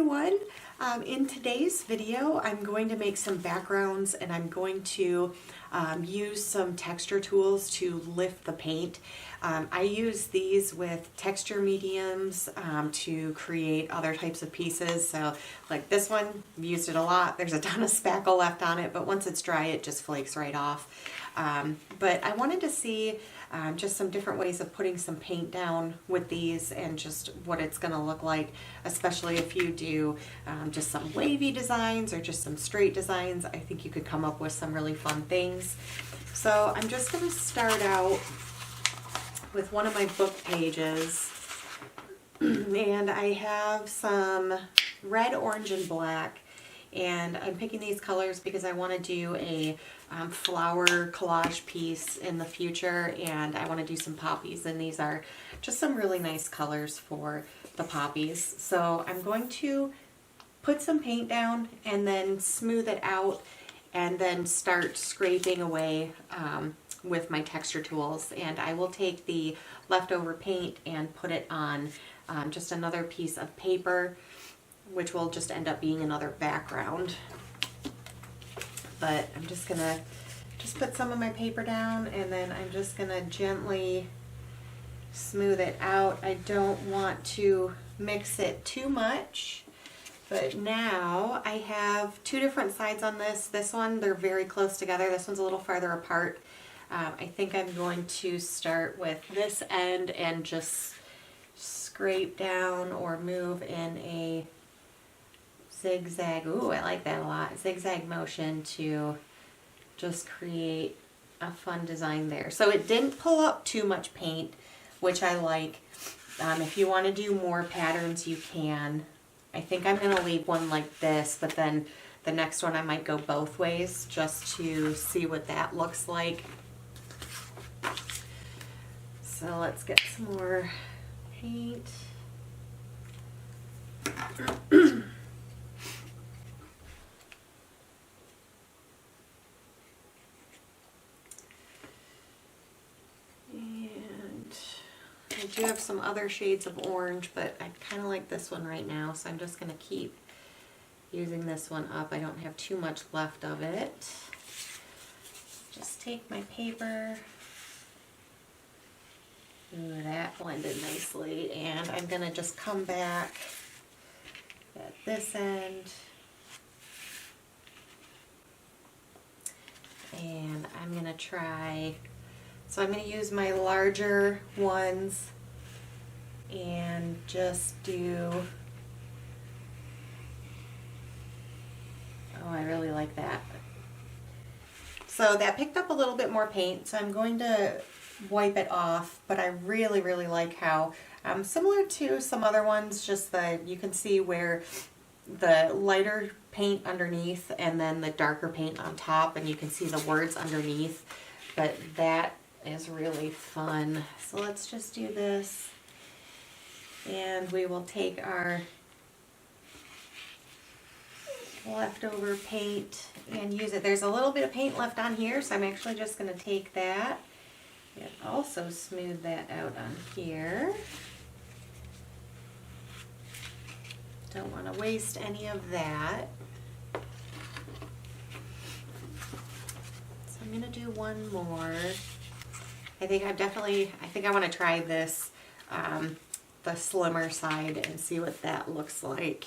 everyone. In today's video I'm going to make some backgrounds and I'm going to use some texture tools to lift the paint. I use these with texture mediums to create other types of pieces. So like this one, I've used it a lot. There's a ton of spackle left on it, but once it's dry it just flakes right off. But I wanted to see just some different ways of putting some paint down with these and just what it's going to look like, especially if you do just some wavy designs or just some straight designs. I think you could come up with some really fun things. So I'm just going to start out with one of my book pages, and I have some red, orange, and black. And I'm picking these colors because I want to do a flower collage piece in the future, and I want to do some poppies, and these are just some really nice colors for the poppies. So I'm going to put some paint down and then smooth it out and then start scraping away with my texture tools. And I will take the leftover paint and put it on just another piece of paper, which will just end up being another background. But I'm just gonna put some of my paper down, and then I'm just gonna gently smooth it out. I don't want to mix it too much, but now I have two different sides on this. This one, they're very close together. This one's a little farther apart. I think I'm going to start with this end and just scrape down or move in a zigzag, ooh, I like that a lot, zigzag motion to just create a fun design there. So it didn't pull up too much paint, which I like. If you want to do more patterns, you can. I think I'm going to leave one like this, but then the next one I might go both ways just to see what that looks like. So let's get some more paint. I do have some other shades of orange, but I kind of like this one right now, so I'm just going to keep using this one up. I don't have too much left of it. Just take my paper. Ooh, that blended nicely. And I'm going to just come back at this end. And I'm going to try... So I'm going to use my larger ones and just do, oh, I really like that. So that picked up a little bit more paint, so I'm going to wipe it off, but I really, really like how, similar to some other ones, just you can see where the lighter paint underneath and then the darker paint on top, and you can see the words underneath, but that is really fun. So let's just do this, and we will take our leftover paint and use it. There's a little bit of paint left on here, so I'm actually just going to take that and also smooth that out on here. Don't want to waste any of that. So I'm going to do one more. I think I want to try this, the slimmer side, and see what that looks like.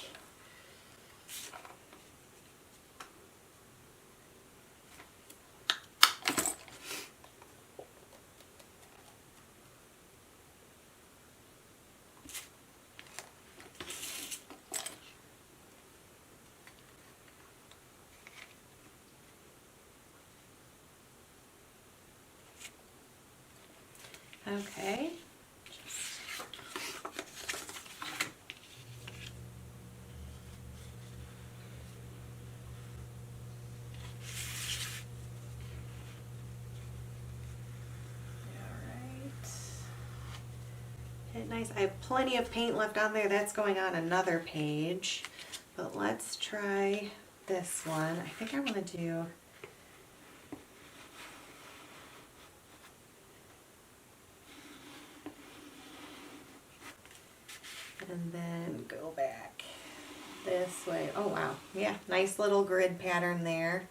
Okay. Nice. I have plenty of paint left on there. That's going on another page. But let's try this one. I think I want to do... and then go back. this way. Oh wow, yeah, nice little grid pattern there.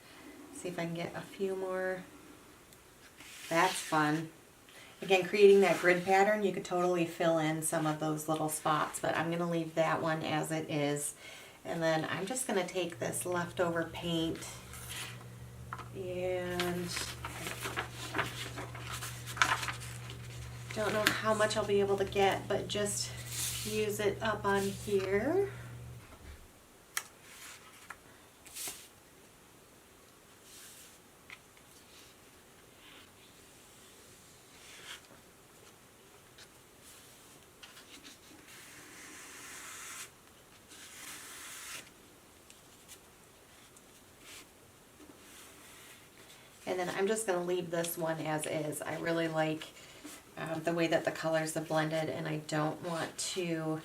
See if I can get a few more. That's fun. Again, creating that grid pattern, you could totally fill in some of those little spots, but I'm going to leave that one as it is. And then I'm just going to take this leftover paint and don't know how much I'll be able to get, but just use it up on here. And then I'm just going to leave this one as is. I really like the way that the colors have blended, and I don't want to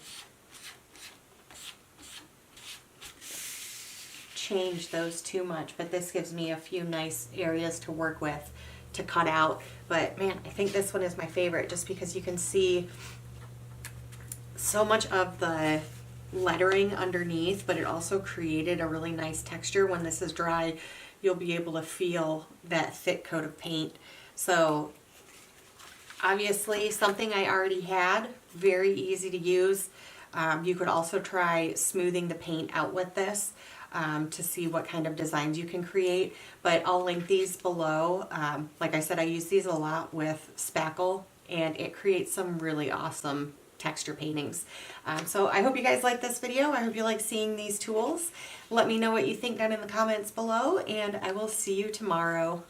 change those too much, but this gives me a few nice areas to work with to cut out. But man, I think this one is my favorite just because you can see so much of the lettering underneath, but it also created a really nice texture. When this is dry, you'll be able to feel that thick coat of paint. So obviously something I already had, very easy to use. You could also try smoothing the paint out with this to see what kind of designs you can create, but I'll link these below. Like I said, I use these a lot with Spackle, and it creates some really awesome texture paintings. So I hope you guys like this video. I hope you like seeing these tools. Let me know what you think down in the comments below, and I will see you tomorrow.